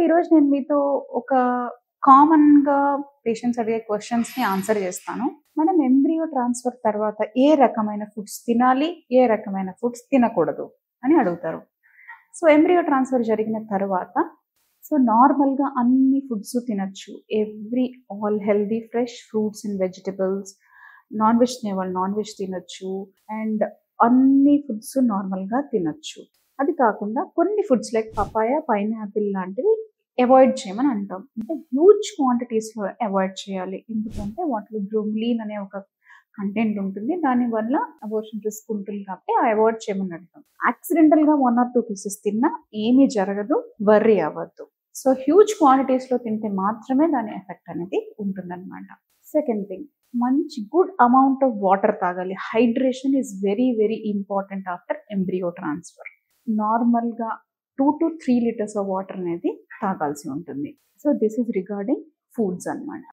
ఈరోజు నేను మీతో ఒక కామన్‌గా పేషెంట్స్ అడిగే క్వెషన్స్‌ని ఆన్సర్ చేస్తాను. మనం ఎంబ్రియో ట్రాన్స్‌ఫర్ తర్వాత ఏ రకమైన ఫుడ్స్ తినాలి? ఏ రకమైన ఫుడ్స్ తినకూడదు? అని అడుగుతారు. ఎంబ్రియో ట్రాన్స్‌ఫర్ జరిగిన తర్వాత నార్మల్‌గా అన్ని ఫుడ్స్ తినొచ్చు. All healthy fresh fruits and vegetables, non veg తినేవాళ్ళు నాన్ వెజ్ తినొచ్చు. అండ్ అన్ని ఫుడ్స్ నార్మల్‌గా తినొచ్చు. అది కాకుండా కొన్ని ఫుడ్స్ లైక్ పపాయ, పైనాపిల్ లాంటివి అవాయిడ్ చేయమని అంటాం. అంటే హ్యూజ్ క్వాంటిటీస్‌లో అవాయిడ్ చేయాలి. ఎందుకంటే వాటిలో బ్రోమిలిన్ అనే ఒక కంటెంట్ ఉంటుంది. దానివల్ల అబార్షన్ రిస్క్ ఉంటుంది కాబట్టి అవాయిడ్ చేయమని అడుగుతాం. యాక్సిడెంటల్‌గా 1 ఆర్ 2 పీసెస్ తిన్నా ఏమీ జరగదు. వర్రీ అవ్వద్దు. హ్యూజ్ క్వాంటిటీస్‌లో తింటే మాత్రమే దాని ఎఫెక్ట్ అనేది ఉంటుందన్నమాట. సెకండ్ థింగ్, మంచి గుడ్ అమౌంట్ ఆఫ్ వాటర్ తాగాలి. Hydration is very very important after embryo transfer. నార్మల్‌గా 2-3 లీటర్స్ ఆఫ్ వాటర్ అనేది తాగాల్సి ఉంటుంది. దిస్ ఈజ్ రిగార్డింగ్ ఫుడ్స్ అన్నమాట.